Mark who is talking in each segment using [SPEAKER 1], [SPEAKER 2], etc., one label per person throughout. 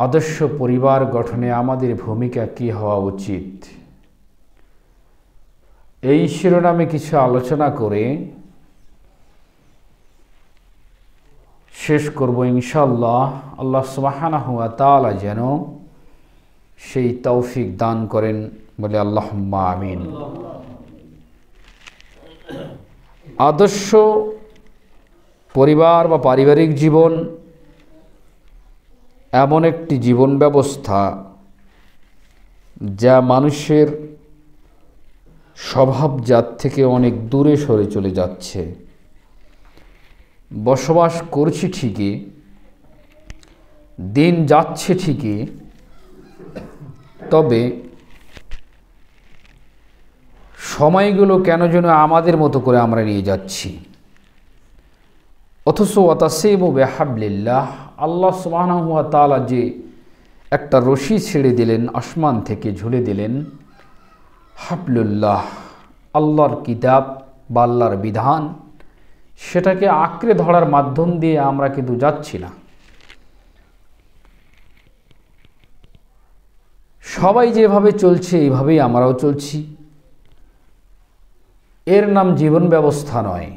[SPEAKER 1] আদর্শ পরিবার গঠনে আমাদের ভূমিকা কী হওয়া উচিত, এই শিরোনামে কিছু আলোচনা করে শেষ করব ইনশাআল্লাহ। আল্লাহ সুবহানাহু ওয়া তাআলা যেন সেই তৌফিক দান করেন, বলে আল্লাহুম্মা আমিন। আদর্শ পরিবার বা পারিবারিক জীবন এমন একটি জীবন ব্যবস্থা যা মানুষের স্বভাবজাত থেকে অনেক দূরে সরে চলে যাচ্ছে। বসবাস করছি ঠিকই, দিন যাচ্ছে ঠিকই, তবে সময়গুলো কেন যেন আমাদের মতো করে আমরা নিয়ে যাচ্ছি। অথচ ওয়াতাসিমু বিহাবলিল্লাহ, আল্লাহ সুবহানাহু ওয়া তাআলা যে একটা রশি ছেড়ে দিলেন, আসমান থেকে ঝুলে দিলেন, হাবলুল্লাহ, আল্লাহর কিতাব বা আল্লাহর বিধান, সেটাকে আঁকড়ে ধরার মাধ্যম দিয়ে আমরা কিন্তু যাচ্ছি না। সবাই যেভাবে চলছে এইভাবেই আমরাও চলছি। এর নাম জীবন ব্যবস্থা নয়,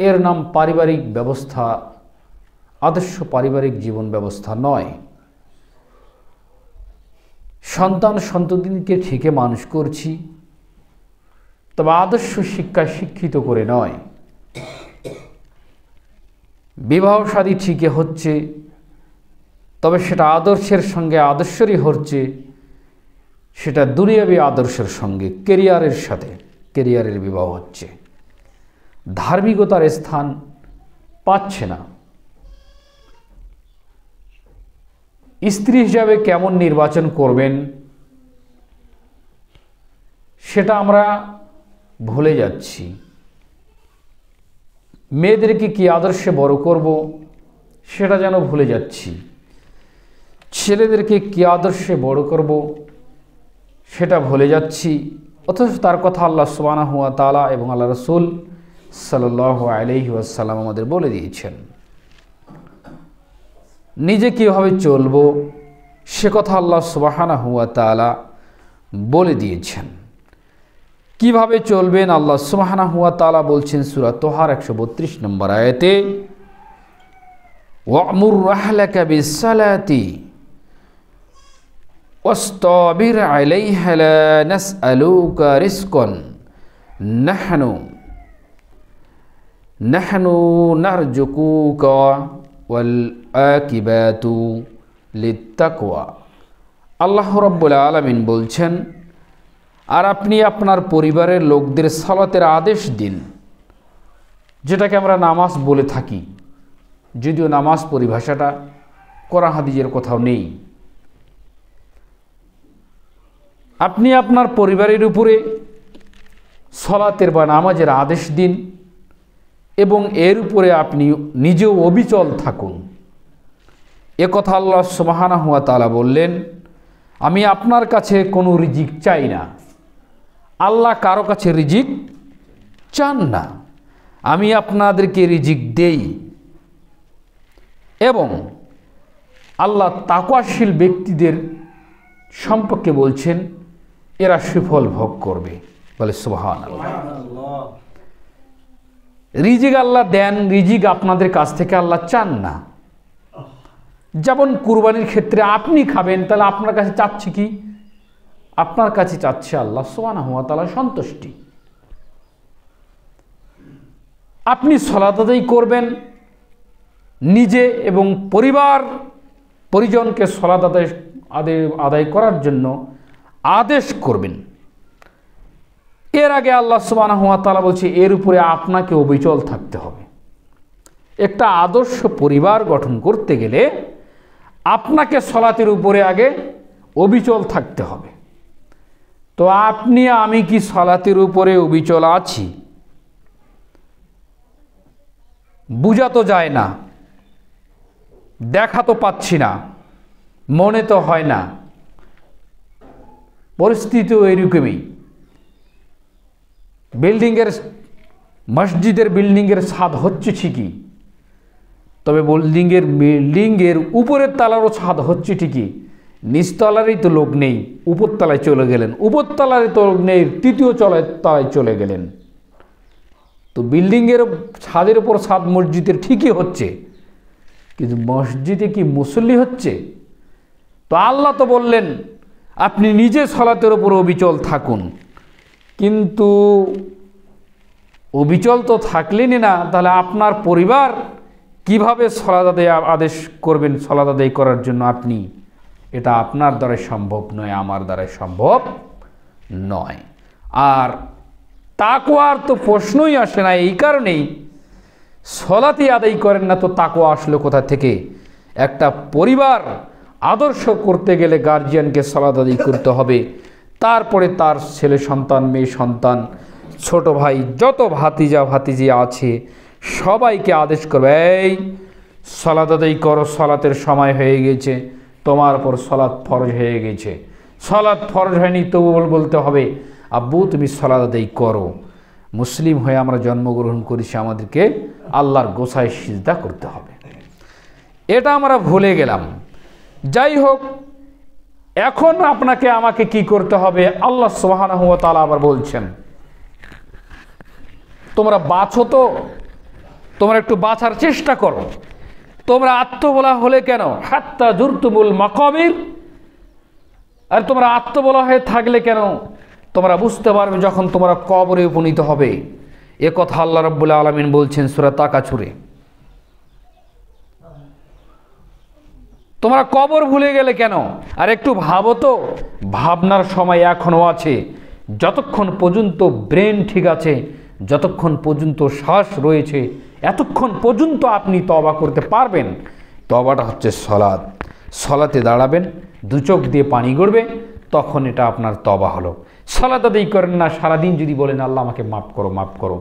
[SPEAKER 1] এর নাম পারিবারিক ব্যবস্থা, আদর্শ পারিবারিক জীবন ব্যবস্থা নয়। সন্তান সন্ততিকে ঠিকই মানুষ করছি, তবে আদর্শ শিক্ষায় শিক্ষিত করে নয়। বিবাহ শাদী ঠিকই হচ্ছে, তবে সেটা আদর্শের সঙ্গে আদর্শেরই হচ্ছে, সেটা দুনিয়াবী আদর্শের সঙ্গে, কেরিয়ারের সাথে কেরিয়ারের বিবাহ হচ্ছে, ধার্মিকতার স্থান পাচ্ছে না। স্ত্রী হিসাবে কেমন নির্বাচন করবেন সেটা আমরা ভুলে যাচ্ছি। মেয়েদেরকে কি আদর্শে বড় করব সেটা যেন ভুলে যাচ্ছি। ছেলেদেরকে কি আদর্শে বড় করব সেটা ভুলে যাচ্ছি। অথচ তার কথা আল্লাহ সুবহানাহু ওয়া তাআলা এবং আল্লাহ রাসূল সাল্লাল্লাহু আলাইহি ওয়াসাল্লাম আমাদের বলে দিয়েছেন। নিজে কীভাবে চলবো সে কথা আল্লাহ সুবহানাহু ওয়া তাআলা বলে দিয়েছেন। কিভাবে চলবেন আল্লাহ সুবহানাহু ওয়া তাআলা বলছেন সূরা তোহার 132 নম্বর আয়াতে, ওয়া'মুর আহলাকা বিস-সালাতি ওয়াসতাবির আলাইহা লা নাসআলুকা রিজকান নাহনু নারজুকুকা ওয়াল আকিবাতু লিত্তাকওয়া। আল্লাহ রাব্বুল আলামিন বলছেন, আর আপনি আপনার পরিবারের লোকদের সালাতের আদেশ দিন, যেটাকে আমরা নামাজ বলে থাকি, যদিও নামাজ পরিভাষাটা কোরআন হাদিসের কোথাও নেই। আপনি আপনার পরিবারের উপরে সালাতের বা নামাজের আদেশ দিন এবং এর উপরে আপনি নিজেও অবিচল থাকুন। এ কথা আল্লাহ সুবহানাহু ওয়া তাআলা বললেন, আমি আপনার কাছে কোনো রিজিক চাই না। আল্লাহ কারো কাছে রিজিক চান না, আমি আপনাদেরকে রিজিক দেই। এবং আল্লাহ তাকওয়াশীল ব্যক্তিদের সম্পর্কে বলছেন, এরা সুফল ভোগ করবে, বলে সুবহানাল্লাহ। রিজিক আল্লাহ দেন, রিজিক আপনাদের কাছ থেকে আল্লাহ চান না। যেমন কুরবানির ক্ষেত্রে আপনি খাবেন, তাহলে আপনার কাছে চাচ্ছে কি? আপনার কাছে চাচ্ছে আল্লাহ সুবহানাহু ওয়া তাআলা সন্তুষ্টি। আপনি সালাত আদায় করবেন, নিজে এবং পরিজনকে সালাত আদায় করার জন্য আদেশ করবেন। এর আগে আল্লাহ সুবহানাহু ওয়া তাআলা বলছে, এর উপরে আপনাকে অবিচল থাকতে হবে। একটা আদর্শ পরিবার গঠন করতে গেলে আপনাকে সালাতের উপরে আগে অবিচল থাকতে হবে। তো আপনি আমি কি সালাতের উপরে অবিচল আছি? বুঝা তো যায় না, দেখা তো পাচ্ছি না, মনে তো হয় না। পরিস্থিতিও এরকমই। মসজিদের বিল্ডিংয়ের ছাদ হচ্ছে ঠিকই, তবে বিল্ডিংয়ের উপরের তালারও ছাদ হচ্ছে ঠিকই, নিচতলারই তো লোক নেই, উপরতলায় চলে গেলেন, উপরতলারই তো লোক নেই, তৃতীয় তলায় চলে গেলেন। তো বিল্ডিংয়ের ছাদের উপর ছাদ মসজিদের ঠিকই হচ্ছে, কিন্তু মসজিদে কি মুসল্লি হচ্ছে? তো আল্লাহ তো বললেন আপনি নিজে সালাতের উপর অবিচল থাকুন, কিন্তু অবিচল তো থাকলেনই না, তাহলে আপনার পরিবার কিভাবে সালাত আদায় আদেশ করবেন? সালাত আদায় করার জন্য আপনি, এটা আপনার দ্বারাই সম্ভব নয়, আমার দ্বারাই সম্ভব নয়। আর তাকওয়ার তো প্রশ্নই আসে না। এই কারণেই সালাতই আদায় করেন না, তো তাকওয়া আসলো কোথা থেকে? একটা পরিবার আদর্শ করতে গেলে গার্জিয়ানকে সালাত আদায় করতে হবে, তারপরে তার ছেলে সন্তান, মেয়ে সন্তান, ছোট ভাই, যত ভাতিজা ভাতিজি আছে সবাইকে আদেশ করবে, এই সালাত আদায় করো, সালাতের সময় হয়ে গেছে, তোমার উপর সালাত ফরজ হয়ে গেছে। সালাত ফরজ হয়নি তবু বলতে হবে আব্বু তুমি সালাত আদায় করো। মুসলিম হয়ে আমরা জন্মগ্রহণ করেছি, আমাদেরকে আল্লাহর গোসায় সিজদা করতে হবে। এটা আমরা ভুলে গেলাম। যাই হোক, এখন আপনাকে আমাকে কি করতে হবে? আল্লাহ সুবহানাহু ওয়া তাআলা আবার বলছেন, তোমরা বাছো, তো তোমরা একটু বাছার চেষ্টা করো। তোমরা আত্মবলা হলে কেন? হাত্তা জুরতুমুল মাকাবির। আর তোমরা আত্মবলা হয়ে থাকলে কেন? তোমরা বুঝতে পারবে যখন তোমরা কবরে উপনীত হবে। এ কথা আল্লাহ রাব্বুল আলামিন বলছেন সূরা তাকাসুরে। তোমরা কবর ভুলে গেলে কেন? আর একটু ভাবো তো, ভাবনার সময় এখনো আছে। যতক্ষণ পর্যন্ত ব্রেন ঠিক আছে, যতক্ষণ পর্যন্ত শ্বাস রয়েছে, এতক্ষণ পর্যন্ত আপনি তওবা করতে পারবেন। তওবাটা হচ্ছে সালাত। সালাতে দাঁড়াবেন, দু চোখ দিয়ে পানি গড়বে, তখন এটা আপনার তওবা হলো। সালাত আদায় করেন না, সারাদিন যদি বলেন আল্লাহ আমাকে মাফ করো, মাফ করো,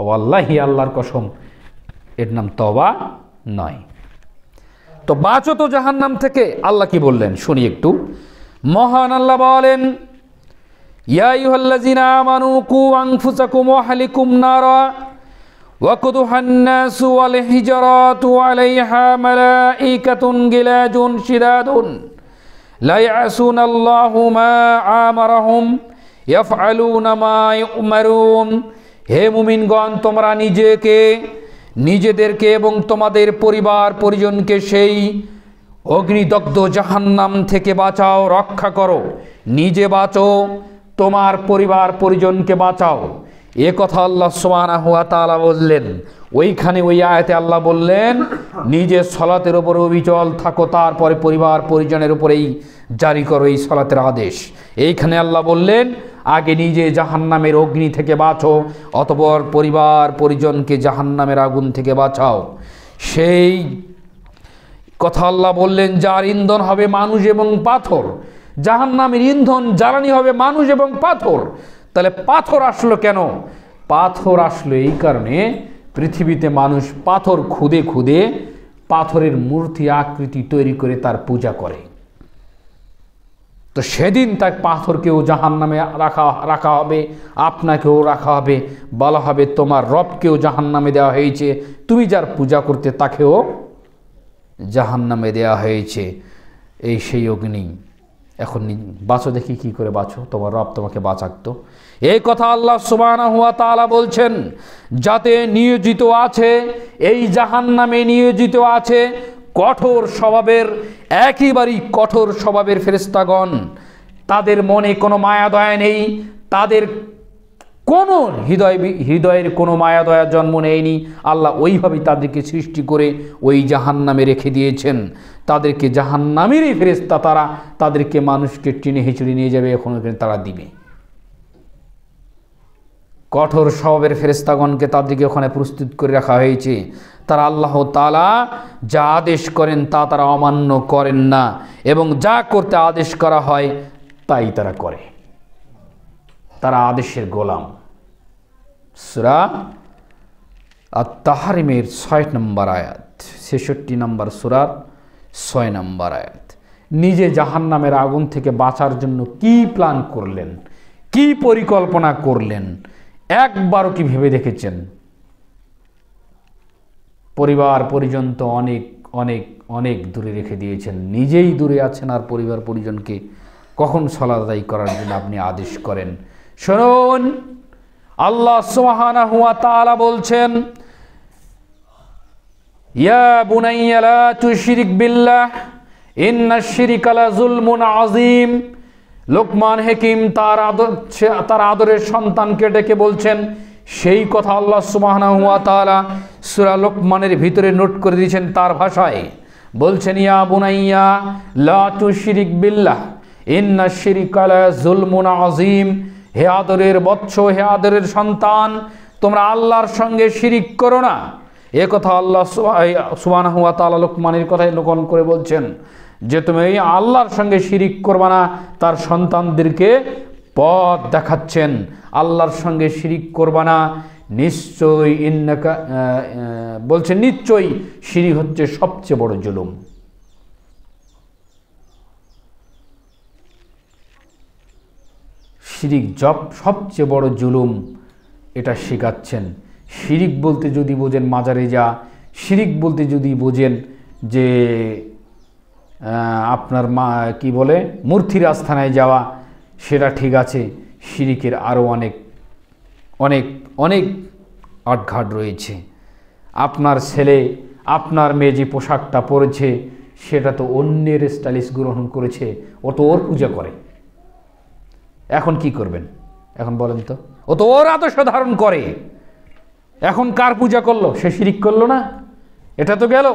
[SPEAKER 1] ওয়াল্লাহি আল্লাহর কসম, এর নাম তওবা নয়। তো বাঁচো তো জাহান্নাম থেকে। আল্লাহ কি বললেন শুনি একটু। মহান আল্লাহ বলেন, ইয়া আইয়ুহাল্লাযিনা আমানু কু আনফুসাকুম ওয়া আহলিকুম নারা ওয়াকুদুহান নাসু ওয়াল হিজরাতু আলাইহা মালাইকাতুন গিলাজুন শিদাদুন লা ইয়াসুনাল্লাহু মা আমারাহুম ইয়াফআলুনা মা ইউমারুন। হে মুমিনগণ, তোমরা নিজেদেরকে এবং তোমাদের পরিবার পরিজনকে সেই অগ্নিদগ্ধ জাহান্নাম থেকে বাঁচাও, রক্ষা করো। নিজে বাঁচো, তোমার পরিবার পরিজনকে বাঁচাও। এ কথা আল্লাহ সুবহানাহু ওয়া তাআলা বললেন। ওইখানে ওই আয়াতে আল্লাহ বললেন নিজে সালাতের উপর অবিচল থাকো, তারপরে পরিবার পরিজনের উপরেই জারি করো এই সালাতের আদেশ। এইখানে আল্লাহ বললেন আগে নিজে জাহান্নামের অগ্নি থেকে বাঁচো, অতঃপর পরিবার পরিজনকে জাহান্নামের আগুন থেকে বাঁচাও। সেই কথা আল্লাহ বললেন যার ইন্ধন হবে মানুষ এবং পাথর। জাহান্নামের ইন্ধন জ্বালানি হবে মানুষ এবং পাথর। তাহলে পাথর আসলো কেন? পাথর আসলো এই কারণে, পৃথিবীতে মানুষ পাথর খুদে খুদে পাথরের মূর্তি আকৃতি তৈরি করে তার পূজা করে। তো সেদিন তার পাথরকেও জাহান্নামে রাখা হবে, আপনাকেও রাখা হবে। বলা হবে তোমার রবকেও জাহান্নামে দেওয়া হয়েছে, তুমি যার পূজা করতে তাকেও জাহান্নামে দেওয়া হয়েছে। এই সেই অগ্নি। এখন বাঁচো, দেখি কি করে বাঁচো, তোমার রব তোমাকে বাঁচাতো। এই কথা আল্লাহ সুবহানাহু ওয়া তাআলা বলছেন। যাতে নিয়োজিত আছে, এই জাহান্নামে নিয়োজিত আছে কঠোর স্বভাবের, একেবারেই কঠোর স্বভাবের ফেরেশতাগণ। তাদের মনে কোনো মায়া দয়া নেই, তাদের কোনো হৃদয়ের কোনো মায়া দয়া জন্ম নেয়নি। আল্লাহ ওইভাবেই তাদেরকে সৃষ্টি করে ওই জাহান্নামে রেখে দিয়েছেন। তাদেরকে জাহান্নামেরই ফেরেশতা তারা, তাদেরকে মানুষকে টেনে হিঁচড়ে নিয়ে যাবে, এখন ওখানে তারা দিবে। কঠোর স্বভাবের ফেরেশতাগণকে তাদেরকে ওখানে প্রস্তুত করে রাখা হয়েছে। তারা আল্লাহ তাআলা যা আদেশ করেন তা তারা অমান্য করেন না, এবং যা করতে আদেশ করা হয় তাই তারা করে। তারা আদেশের গোলাম। সূরা আত-তাহরিমের 6 নম্বর আয়াত, 66 নম্বর সূরার 6 নম্বর আয়াত। নিজে জাহান্নামের আগুন থেকে বাঁচার জন্য কি প্ল্যান করলেন, কি পরিকল্পনা করলেন, একবারও কি ভেবে দেখেছেন? পরিবার পরিজন তো অনেক অনেক অনেক দূরে রেখে দিয়েছেন, নিজেই দূরে আছেন, আর পরিবার পরিজনকে কখন সালাত আদায় করার জন্য আপনি আদেশ করেন? শুনুন, আল্লাহ সুবহানাহু ওয়া তাআলা বলছেন, ইয়া বুনাইয়া লা তুশরিক বিল্লাহ ইন্নাশ শিরকা লাযুলমুন আযীম। লোকমান হাকিম তার আদরের সন্তানকে ডেকে বলছেন সেই কথা আল্লাহ সুবহানাহু ওয়া তাআলা সূরা লোকমানের ভিতরে নোট করে দিয়েছেন তার ভাষায়। বলছেন, ইয়া বুনাইয়া লা তুশরিক বিল্লাহ ইন্নাশ শিরকা লাযুলমুন আযীম। হে আদরের বৎস, হে আদরের সন্তান, তোমরা আল্লাহর সঙ্গে শিরিক করো না। এ কথা আল্লাহ সুবহানাহু ওয়া তাআলা লোকমানের কথায় নকল করে বলছেন যে তুমি এই আল্লাহর সঙ্গে শিরিক করবা না, তার সন্তানদেরকে পথ দেখাচ্ছেন। আল্লাহর সঙ্গে শিরিক করবা না, নিশ্চয়ই ইন্নাকা বলছেন নিশ্চয়ই শিরিক হচ্ছে সবচেয়ে বড় জুলুম। শিরিক সবচেয়ে বড় জুলুম, এটা শেখাচ্ছেন। শিরিক বলতে যদি বোঝেন মাজারে যা, শিরিক বলতে যদি বোঝেন যে আপনার কি বলে মূর্তির আস্থানায় যাওয়া, সেটা ঠিক আছে। শিরিকের আরও অনেক অনেক অনেক আটঘাট রয়েছে। আপনার ছেলে আপনার মেয়ে যে পোশাকটা পরেছে সেটা তো অন্যের স্টাইলিশ গ্রহণ করেছে, ও তো ওর পূজা করে। এখন কি করবেন? এখন বলেন তো, ও তো ওর আদর্শ ধারণ করে, এখন কার পূজা করলো? সে শিরিক করলো না? এটা তো গেল।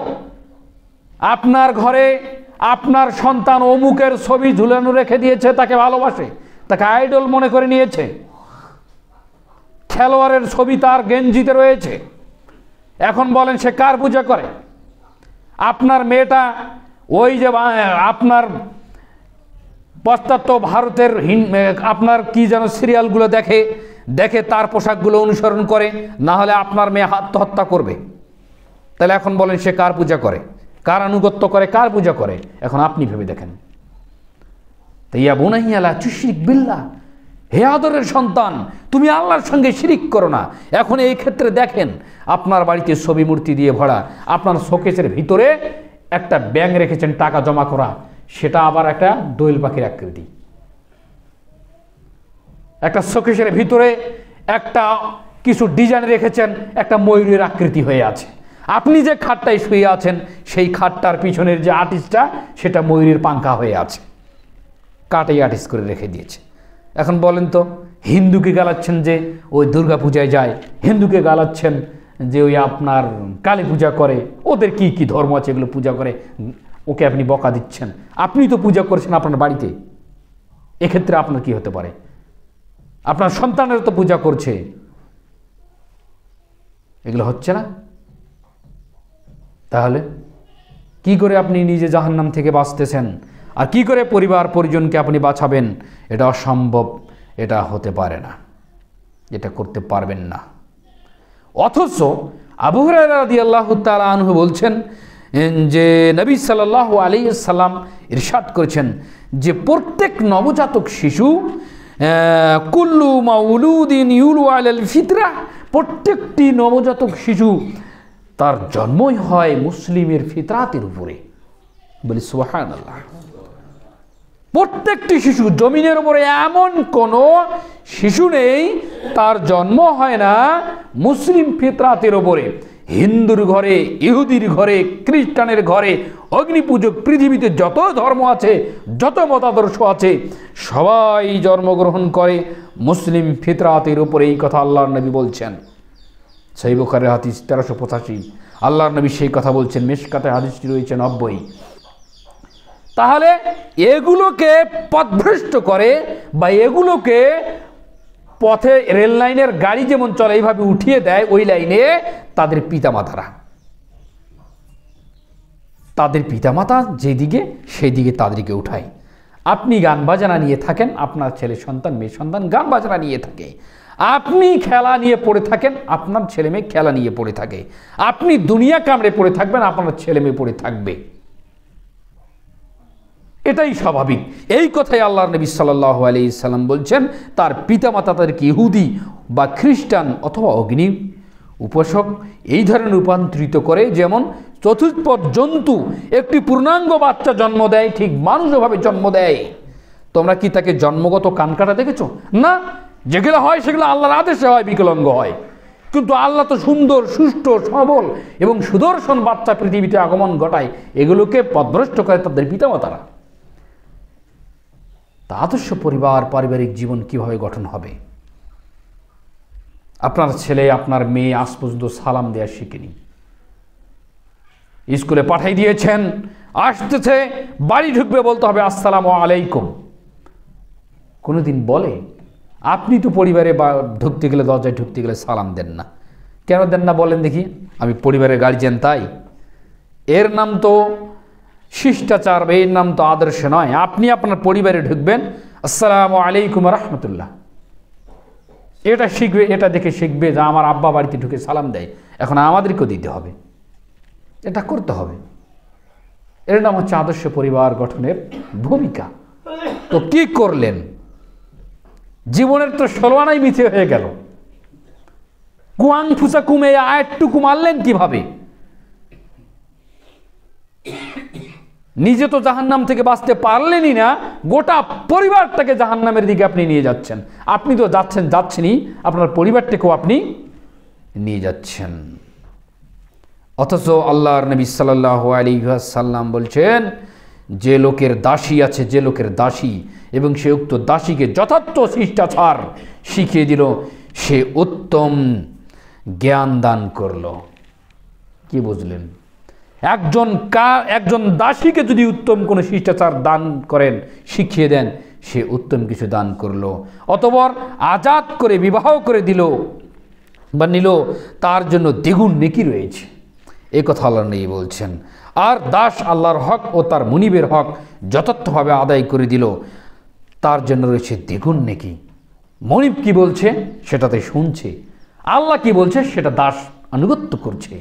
[SPEAKER 1] আপনার ঘরে আপনার সন্তান অমুকের ছবি ঝুলানো রেখে দিয়েছে, তাকে ভালোবাসে, তাকে আইডল মনে করে নিয়েছে, খেলোয়াড়ের ছবি তার গেঞ্জিতে রয়েছে, এখন বলেন সে কার পূজা করে? আপনার মেয়েটা ওই যে আপনার পাশ্চাত্য ভারতের আপনার কি যেন সিরিয়ালগুলো দেখে দেখে তার পোশাকগুলো অনুসরণ করে, না হলে আপনার মেয়ে আত্মহত্যা করবে। তাহলে এখন বলেন সে কার পূজা করে, কার আনুগত্য করে, কার পূজা করে? এখন আপনি ভেবে দেখেন। ইয়া বুনাইয়া লা তুশরিক বিল্লাহ, হে আদরের সন্তান, তুমি আল্লাহর সঙ্গে শিরিক করো না। এখন এই ক্ষেত্রে দেখেন, আপনার বাড়িতে ছবি মূর্তি দিয়ে ভরা, আপনার শোকেসের ভিতরে একটা ব্যাংক রেখেছেন টাকা জমা করা, সেটা আবার একটা দোয়েল পাখির আকৃতি। একটা শোকেসের ভিতরে একটা কিছু ডিজাইন রেখেছেন, একটা ময়ূরের আকৃতি হয়ে আছে। আপনি যে খাটটায় শুয়ে আছেন সেই খাটটার পিছনের যে আর্টিস্টটা, সেটা ময়ূরের পাঙ্খা হয়ে আছে, কাটাই আর্টিস্ট করে রেখে দিয়েছে। এখন বলেন তো, হিন্দুকে গালাচ্ছেন যে ওই দুর্গা পূজায় যায়, হিন্দুকে গালাচ্ছেন যে ওই আপনার কালী পূজা করে, ওদের কি কি ধর্ম আছে এগুলো পূজা করে, ওকে আপনি বকা দিচ্ছেন। আপনি তো পূজা করেছেন আপনার বাড়িতে, এক্ষেত্রে আপনার কি হতে পারে? আপনার সন্তানের তো পূজা করছে, এগুলো হচ্ছে না? তাহলে কি করে আপনি নিজে জাহান্নাম থেকে বাঁচতেছেন, আর কি করে পরিবার পরিজনকে আপনি বাঁচাবেন? এটা অসম্ভব, এটা হতে পারে না, এটা করতে পারবেন না। অথচ আবু হুরায়রা রাদিয়াল্লাহু তাআলা আনহু বলছেন যে নবী সাল্লাল্লাহু আলাইহি সাল্লাম ইরশাদ করেছেন যে প্রত্যেক নবজাতক শিশু কুল্লু মাউলুদিন ইউলু আলাল ফিতরা, প্রত্যেকটি নবজাতক শিশু তার জন্মই হয় মুসলিমের ফিতরাতের উপরে। বলি সুবহানাল্লাহ। প্রত্যেকটি শিশু, জমিনের উপরে এমন কোনো শিশু নেই তার জন্ম হয় না মুসলিম ফিতরাতের উপরে। হিন্দুর ঘরে, ইহুদির ঘরে, খ্রিস্টানের ঘরে, অগ্নিপূজক, পৃথিবীতে যত ধর্ম আছে, যত মতাদর্শ আছে, সবাই জন্মগ্রহণ করে মুসলিম ফিতরাতের উপরে। এই কথা আল্লাহর নবী বলছেন। সহিহ বুখারীর হাদিস 1385, আল্লাহর নবী সেই কথা বলছেন। মিশকাতে হাদিসটি রয়েছে 90। তাহলে এগুলোকে পথভ্রষ্ট করে বা এগুলোকে পথে রেল লাইনের গাড়ি যেমন চলে এইভাবে উঠিয়ে দেয় ওই লাইনে তাদের পিতামাতারা, তাদের পিতামাতা যেদিকে সেই দিকে তাদেরকে উঠায়। আপনি গান বাজনা নিয়ে থাকেন, আপনার ছেলে সন্তান মেয়ে সন্তান গান বাজনা নিয়ে থাকে, আপনি খেলা নিয়ে পড়ে থাকেন, আপনার ছেলে মেয়ে খেলা নিয়ে পড়ে থাকে, আপনি দুনিয়া কামড়ে পড়ে থাকবেন, আপনার ছেলে মেয়ে পড়ে থাকবে। এটাই স্বাভাবিক। এই কথাই আল্লাহর নবী সাল্লাল্লাহু আলাইহি সাল্লাম বলছেন, তার পিতামাতা তাদেরকে ইহুদি বা খ্রিস্টান অথবা উপাসক এই ধরনের রূপান্তরিত করে, যেমন চতুষ্পদ জন্তু একটি পূর্ণাঙ্গ বাচ্চা জন্ম দেয়, ঠিক মানুষভাবে জন্ম দেয়। তোমরা কি তাকে জন্মগত কান কাটা দেখেছো? না, যেগুলো হয় সেগুলো আল্লাহর আদেশে হয়, বিকলাঙ্গ হয়। কিন্তু আল্লাহ তো সুন্দর, সুষ্ঠু, সবল এবং সুদর্শন বাচ্চা পৃথিবীতে আগমন ঘটায়, এগুলোকে পথভ্রষ্ট করে তাদের পিতামাতারা। তা আদর্শ পরিবার, পারিবারিক জীবন কিভাবে গঠন হবে? আপনার ছেলে, আপনার মেয়ে আজ পর্যন্ত সালাম দেওয়া শিখেনি। স্কুলে পাঠাই দিয়েছেন, আসতেছে, বাড়ি ঢুকবে বলতে হবে আসসালামু আলাইকুম। কোনোদিন বলে? আপনি তো পরিবারে ঢুকতে গেলে, দরজায় ঢুকতে গেলে সালাম দেন না। কেন দেন না বলেন দেখি? আমি পরিবারের গার্জিয়ান তাই? এর নাম তো শিষ্টাচার, এর নাম তো আদর্শ নয়। আপনি আপনার পরিবারে ঢুকবেন, আসসালামু আলাইকুম রাহমাতুল্লাহ, এটা শিখবে, এটা দেখে শিখবে যে আমার আব্বা বাড়িতে ঢুকে সালাম দেয়, এখন আমাদেরকেও দিতে হবে, এটা করতে হবে। এর নাম হচ্ছে আদর্শ পরিবার গঠনের ভূমিকা। তো কি করলেন? জীবনের তো 16 আনাই মিথ্যে হয়ে গেল। কুয়াং ফুসা কুমে আয়াতটুকু মারলেন কিভাবে? নিজে তো জাহান্নাম থেকে বাঁচতে পারলেনই না, গোটা পরিবারটাকে জাহান্নামের দিকে আপনি নিয়ে যাচ্ছেন। আপনি তো যাচ্ছেনই, আপনার পরিবারটাকেও আপনি নিয়ে যাচ্ছেন। অথচ আল্লাহর নবী সাল্লাল্লাহু আলাইহি ওয়াসাল্লাম বলছেন, যে লোকের দাসী আছে, যে লোকের দাসী এবং সে উক্ত দাসীকে যথার্থ শিষ্টাচার শিখিয়ে দিল, সে উত্তম জ্ঞান দান করল। কি বুঝলেন? একজন দাসীকে যদি উত্তম কোনো শিষ্টাচার দান করেন, শিখিয়ে দেন, সে উত্তম কিছু দান করলো। অতঃপর আজাদ করে বিবাহ করে দিল বা নিল, তার জন্য দ্বিগুণ নেকি রয়েছে। এই কথা আল্লাহ নবী বলছেন। আর দাস আল্লাহর হক ও তার মুনিবের হক যথার্থভাবে আদায় করে দিল, তার জন্য রয়েছে দ্বিগুণ নেকি। মনিব কি বলছে সেটাতে শুনছে, আল্লাহ কি বলছে সেটা দাস আনুগত্য করছে,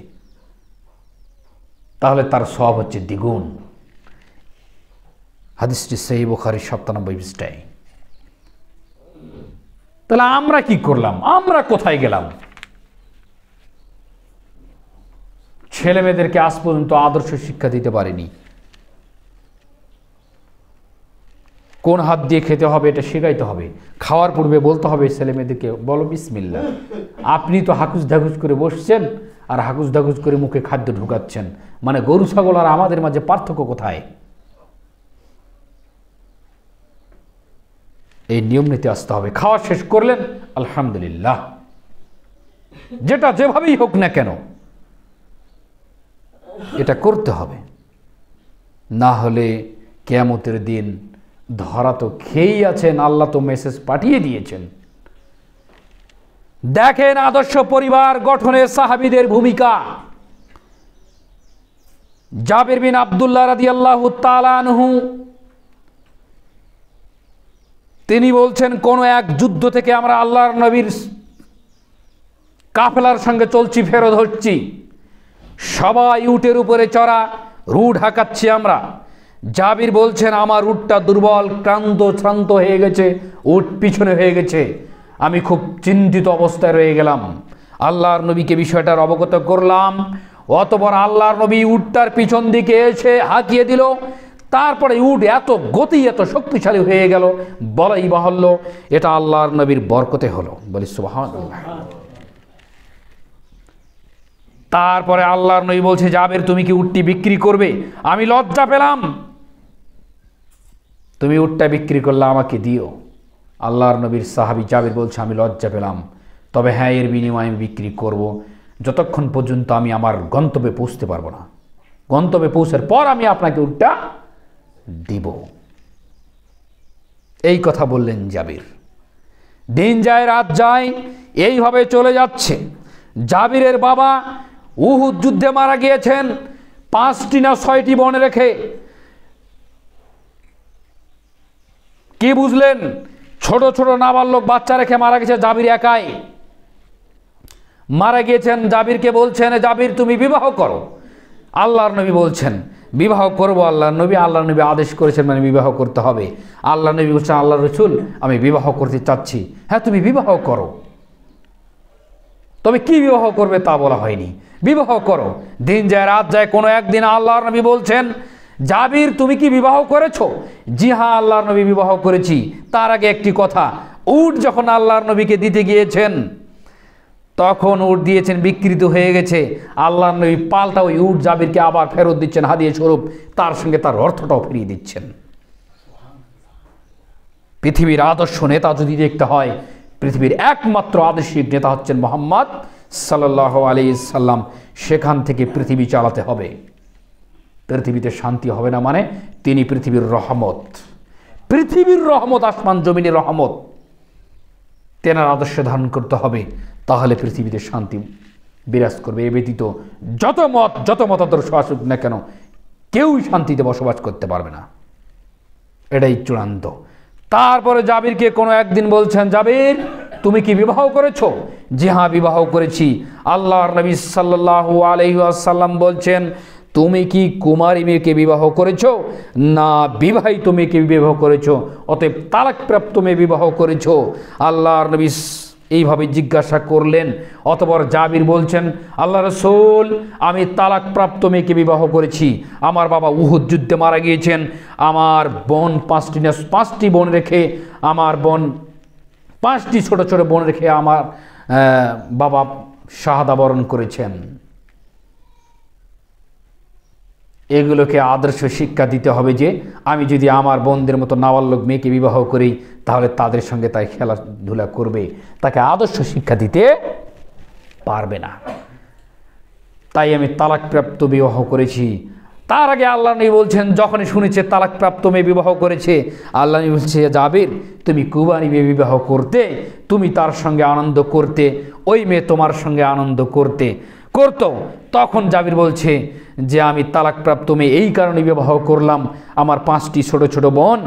[SPEAKER 1] তাহলে তার সওয়াব হচ্ছে দ্বিগুণ। হাদিসটি সহিহ বুখারী 97 পৃষ্ঠায়। তাহলে আমরা কি করলাম? আমরা কোথায় গেলাম? ছেলে মেয়েদেরকে আজ পর্যন্ত আদর্শ শিক্ষা দিতে পারিনি। কোন হাত দিয়ে খেতে হবে এটা শেখাইতে হবে। খাওয়ার পূর্বে বলতে হবে ছেলে মেয়েদেরকে, বলো বিসমিল্লাহ। আপনি তো হাকুস ঢাকুস করে বসছেন আর হাকুস ঢাকুস করে মুখে খাদ্য ঢুকাচ্ছেন। মানে গরু ছাগল আর আমাদের মাঝে পার্থক্য কোথায়? এই নিয়ম নিতে আসতে হবে। খাওয়া শেষ করলেন, আলহামদুলিল্লাহ, যেটা যেভাবেই হোক না কেন এটা করতে হবে। না হলে কিয়ামতের দিন ধরা তো খেয়েই আছেন, আল্লাহ তো মেসেজ পাঠিয়ে দিয়েছেন। দেখেন আদর্শ পরিবার গঠনে সাহাবীদের ভূমিকা। জাবির বিন আব্দুল্লাহ রাদিয়াল্লাহু তাআলা আনহু তিনি বলছেন, কোন এক যুদ্ধ থেকে আমরা আল্লাহর নবীর কাফেলার সঙ্গে চলছি, ফেরত হচ্ছি, সবাই উটের উপরে চড়া, রুট হাঁকাচ্ছি আমরা। জাবির বলছেন, আমার উটটা দুর্বল, ক্লান্ত, শ্রান্ত হয়ে গেছে, উট পিছনে হয়ে গেছে, আমি খুব চিন্তিত অবস্থায় রয়ে গেলাম। আল্লাহর নবীকে বিষয়টার অবগত করলাম। অতঃপর আল্লাহর নবী উটটার পিছন দিকে এসে হাঁকিয়ে দিল। তারপরে উট এত গতি, এত শক্তিশালী হয়ে গেল, বলাই বাহুল্য এটা আল্লাহর নবীর বরকতে হলো। বলি সুবহানাল্লাহ। তারপরে আল্লাহর নবী বলছে, জাবের তুমি কি উটটি বিক্রি করবে? আমি লজ্জা পেলাম, তুমি উটটা বিক্রি করলে আমাকে দিও। আল্লাহর নবীর সাহাবী জাবের বলছে, আমি লজ্জা পেলাম, তবে হ্যাঁ, এর বিনিময়ে আমি বিক্রি করব, যতক্ষণ পর্যন্ত আমি আমার গন্তব্যে পৌঁছতে পারবো না। গন্তব্যে পৌঁছার পর আমি আপনাকে উটটা দিব। এই কথা বললেন জাবির। দিন যায়, রাত যায়, এইভাবে চলে যাচ্ছে। জাবিরের বাবা উহুদ যুদ্ধে মারা গিয়েছেন 5টি না 6টি বনে রেখে। কি বুঝলেন? ছোট ছোট নাবালক বাচ্চা রেখে মারা গেছে জাবির একাই। মারা গিয়েছেন, জাবিরকে বলছেন, জাবির তুমি বিবাহ করো। আল্লাহর নবী বলছেন, বিবাহ করবো। আল্লাহর নবী আদেশ করেছেন, মানে বিবাহ করতে হবে। আল্লাহর নবী বলছেন, আল্লাহ রসুল আমি বিবাহ করতে চাচ্ছি। হ্যাঁ, তুমি বিবাহ করো। তবে কি বিবাহ করবে তা বলা হয়নি। বিবাহ করো, দিন যায় রাত যায়, কোনো একদিন আল্লাহর নবী বলছেন, জাবির তুমি কি বিবাহ করেছো? জি হ্যাঁ আল্লাহর নবী বিবাহ করেছি। তার আগে একটি কথা, উট যখন আল্লাহর নবীকে দিতে গিয়েছেন তখন উট দিয়েছেন, বিকৃত হয়ে গেছে। আল্লাহর নবী পাল্টা ওই উট জাবিরকে আবার ফেরত দিচ্ছেন হাদিয়া স্বরূপ, তার সঙ্গে তার অর্থটাও ফিরিয়ে দিচ্ছেন। পৃথিবীর আদর্শ নেতা যদি দেখতে হয়, পৃথিবীর একমাত্র আদর্শিক নেতা হচ্ছেন মুহাম্মদ সাল্লাল্লাহু আলাইহি সাল্লাম। সেখান থেকে পৃথিবী চালাতে হবে। পৃথিবীতে শান্তি হবে না মানে তিনি পৃথিবীর রহমত, পৃথিবীর রহমত, আসমান জমিনের রহমত। তেনার আদর্শ ধারণ করতে হবে, তাহলে পৃথিবীতে শান্তি বিরাজ করবে। এ ব্যতীত যত মতাদর্শ আসুক না কেন, কেউই শান্তিতে বসবাস করতে পারবে না। এটাই চূড়ান্ত। তারপরে জাবিরকে কোনো একদিন বলছেন, জাবির তুমি কি বিবাহ করেছো? জি হ্যাঁ বিবাহ করেছি। আল্লাহর নবী সাল্লাল্লাহু আলাইহি ওয়াসাল্লাম বলছেন, তুমি কি কুমারী মেয়েকে বিবাহ করেছো না বিবাহিত মেয়েকে বিবাহ করেছো? অতএব তালাকপ্রাপ্ত মেয়ে বিবাহ করেছো। আল্লাহর নবী এইভাবে জিজ্ঞাসা করলেন। অতঃপর জাবির বলছেন, আল্লাহ রাসূল আমি তালাকপ্রাপ্ত মেয়েকে বিবাহ করেছি। আমার বাবা উহুদ যুদ্ধে মারা গিয়েছেন। আমার বোন পাঁচটি বোন রেখে, আমার বোন 5টি ছোট ছোট বোন রেখে আমার বাবা শাহাদা বরণ করেছেন। এগুলোকে আদর্শ শিক্ষা দিতে হবে যে আমি যদি আমার বোনদের মতো নাবালক মেয়েকে বিবাহ করি, তাহলে তাদের সঙ্গে তাই খেলাধুলা করবে, তাকে আদর্শ শিক্ষা দিতে পারবে না। তাই আমি তালাকপ্রাপ্ত বিবাহ করেছি। তার আগে আল্লাহ নবী বলছেন, যখনই শুনেছে তালাকপ্রাপ্ত মেয়ে বিবাহ করেছে, আল্লাহ নবী বলছে, জাবির তুমি কুমারী মেয়ে বিবাহ করতে, তুমি তার সঙ্গে আনন্দ করতে, ওই মেয়ে তোমার সঙ্গে আনন্দ করতো। তখন জাবির বলছে যে আমি তালাকপ্রাপ্ত মেয়ে এই কারণে বিবাহ করলাম, আমার 5টি ছোট ছোট বোন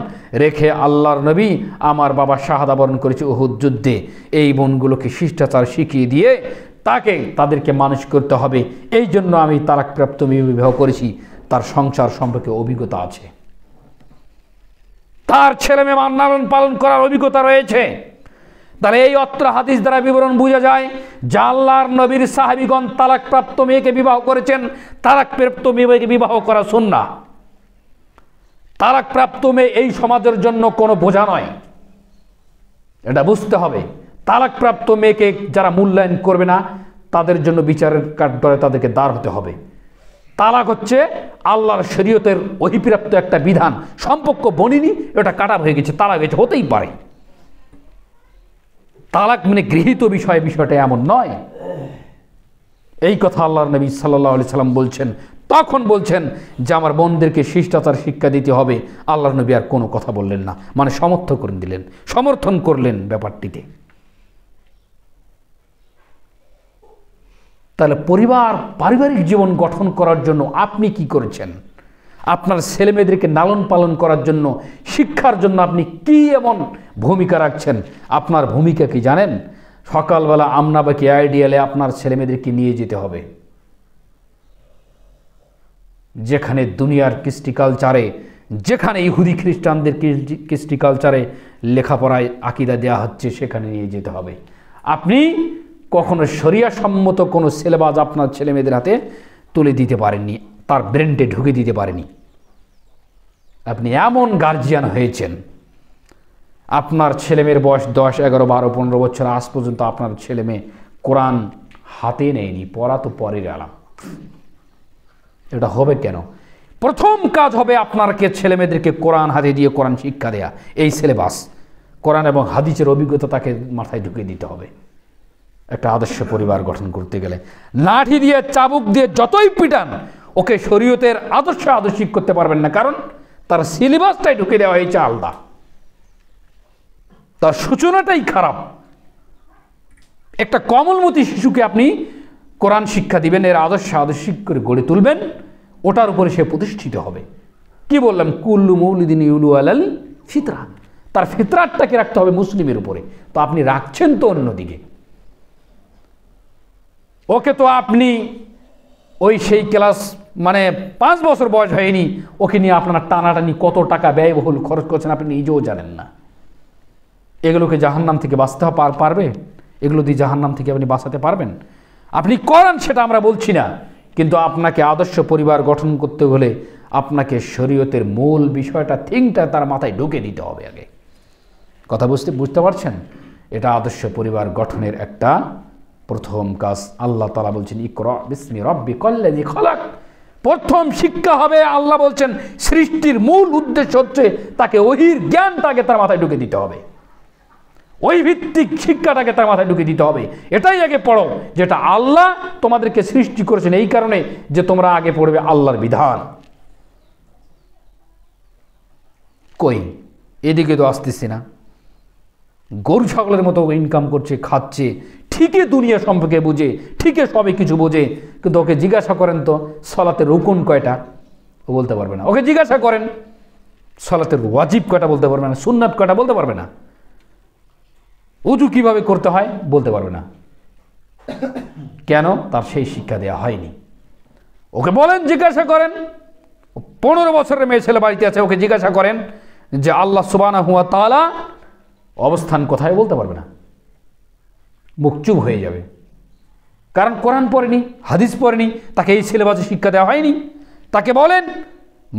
[SPEAKER 1] রেখে আল্লাহর নবী আমার বাবা শাহাদা বরণ করেছে উহুদ যুদ্ধে। এই বোনগুলোকে শিষ্টাচার শিখিয়ে দিয়ে তাদেরকে মানুষ করতে হবে, এই জন্য আমি তালাকপ্রাপ্ত মেয়ে বিবাহ করেছি। তার সংসার সম্পর্কে অভিজ্ঞতা আছে, তার ছেলে মেয়ে লালন পালন করার অভিজ্ঞতা রয়েছে। তাহলে এই অত্র হাদিস দ্বারা বিবরণ বোঝা যায় যে আল্লাহর নবীর সাহাবীগণ তালাকপ্রাপ্ত মেয়েকে বিবাহ করেছেন। তালাকপ্রাপ্ত মেয়েকে বিবাহ করা সুন্নাহ। তালাকপ্রাপ্ত মেয়ে এই সমাজের জন্য কোনো বোঝা নয়, এটা বুঝতে হবে। তালাকপ্রাপ্ত মেয়েকে যারা মূল্যায়ন করবে না, তাদের জন্য বিচারের কাঠগড়ায় তাদেরকে দাঁড় হতে হবে। তালাক হচ্ছে আল্লাহর শরীয়তের অভিপ্রাপ্ত একটা বিধান। সম্পর্ক বনিনি, এটা কাটা হয়ে গেছে, তালাক হয়েছে, হতেই পারে। তালাক মানে গৃহীত বিষয়টা এমন নয়। এই কথা আল্লাহর নবী সাল্লাল্লাহু আলাইহি সাল্লাম বলছেন। তখন বলছেন যে আমার বোনদেরকে শিষ্টাচার শিক্ষা দিতে হবে। আল্লাহর নবী আর কোনো কথা বললেন না, মানে সমর্থন করলেন ব্যাপারটিতে। তাহলে পারিবারিক জীবন গঠন করার জন্য আপনি কি করেছেন? আপনার ছেলেমেয়েদেরকে লালন পালন করার জন্য, শিক্ষার জন্য আপনি কি এমন ভূমিকা রাখছেন? আপনার ভূমিকা কি জানেন? সকালবেলা আমনাবাকি আইডিয়ালে আপনার ছেলেমেয়েদেরকে নিয়ে যেতে হবে। যেখানে দুনিয়ার কৃষ্টি কালচারে, যেখানে ইহুদি খ্রিস্টানদের কৃষ্টি কালচারে লেখাপড়ায় আকিদা দেওয়া হচ্ছে, সেখানে নিয়ে যেতে হবে। আপনি কখনো শরিয়া সম্মত কোনো সিলেবাস আপনার ছেলেমেয়েদের হাতে তুলে দিতে পারেননি, তার ব্রেনটে ঢুকে দিতে পারেনি। আপনি এমন গার্জিয়ান হয়েছেন, আপনার ছেলেমেয়ের বয়স 10, 11, 12, 15 বছর, আজ পর্যন্ত আপনার ছেলেমেয়ে কোরআন হাতে নেয়নি। পড়া তো পরের আলাপ। এটা হবে কেন? প্রথম কাজ হবে আপনাকে ছেলেমেয়েদেরকে কোরআন হাতে দিয়ে কোরআন শিক্ষা দেয়া। এই সিলেবাস, কোরআন এবং হাদিসের অভিজ্ঞতা তাকে মাথায় ঢুকে দিতে হবে। একটা আদর্শ পরিবার গঠন করতে গেলে লাঠি দিয়ে, চাবুক দিয়ে যতই পিটান, ওকে শরীয়তের আদর্শিক করতে পারবেন না, কারণ তার সিলেবাসটাই ঢুকে দেওয়া হয়েছে আলাদা, তার সূচনাটাই খারাপ। একটা কমলমতি শিশুকে আপনি কোরআন শিক্ষা দিবেন, এর আদর্শিক করে গড়ে তুলবেন, ওটার উপরে সে প্রতিষ্ঠিত হবে। কি বললাম? কুল্লু মৌলিদিন ইউলু আলাল ফিতরা, তার ফিতরাতটাকে রাখতে হবে মুসলিমের উপরে। তো আপনি রাখছেন তো অন্যদিকে। ওকে তো আপনি সেই ক্লাস 5 বছর বয়স হয়নি, ওকে নিয়ে আপনারা টানাটানি কত টাকা ব্যয়বহুল খরচ করছেন আপনি নিজেও জানেন না। এগুলোকে জাহান্নাম থেকে বাঁচতে পারবে? এগুলো দিয়ে জাহান্নাম থেকে আপনি বাঁচাতে পারবেন? আপনি করেন, সেটা আমরা বলছি না, কিন্তু আপনাকে আদর্শ পরিবার গঠন করতে হলে আপনাকে শরীয়তের মূল বিষয়টা, থিংটা তার মাথায় ঢুকে দিতে হবে আগে। কথা বুঝতে পারছেন? এটা আদর্শ পরিবার গঠনের একটা প্রথম কাজ। আল্লাহ তাআলা বলছেন, ইকরা বিসমি রাব্বিকাল্লাযী খালাক। প্রথম শিক্ষা হবে, আল্লাহ বলছেন সৃষ্টির মূল উদ্দেশ্য হচ্ছে তাকে ওহীর জ্ঞানটাকে তার মাথায় ঢুকে দিতে হবে, ওই ভিত্তিক শিক্ষাটাকে তার মাথায় ঢুকে দিতে হবে। এটাই আগে পড়ো, যেটা আল্লাহ তোমাদেরকে সৃষ্টি করেছেন এই কারণে যে তোমরা আগে পড়বে আল্লাহর বিধান। কই এদিকে তো আসতেছি না, গরু ছাগলের মতো ইনকাম করছে, খাচ্ছে, ঠিকই দুনিয়া সম্পর্কে বুঝে, ঠিকই সবই কিছু বোঝে, কিন্তু ওকে জিজ্ঞাসা করেন তো সালাতের রুকুন কয়টা, ও বলতে পারবে না। ওকে জিজ্ঞাসা করেন সালাতের ওয়াজিব কয়টা, বলতে পারবে না। সুন্নাত কয়টা, বলতে পারবে না। উজু কিভাবে করতে হয়, বলতে পারবে না। কেন? তার সেই শিক্ষা দেওয়া হয়নি। ওকে বলেন, জিজ্ঞাসা করেন, 15 বছরের মেয়ে ছেলে বাড়িতে আছে, ওকে জিজ্ঞাসা করেন যে আল্লাহ সুবহানাহু ওয়া তাআলা অবস্থান কোথায়, বলতে পারবে না, মুখ চুপ হয়ে যাবে। কারণ কোরআন পড়েনি, হাদিস পড়েনি, তাকে এই সিলেবাসে শিক্ষা দেওয়া হয়নি। তাকে বলেন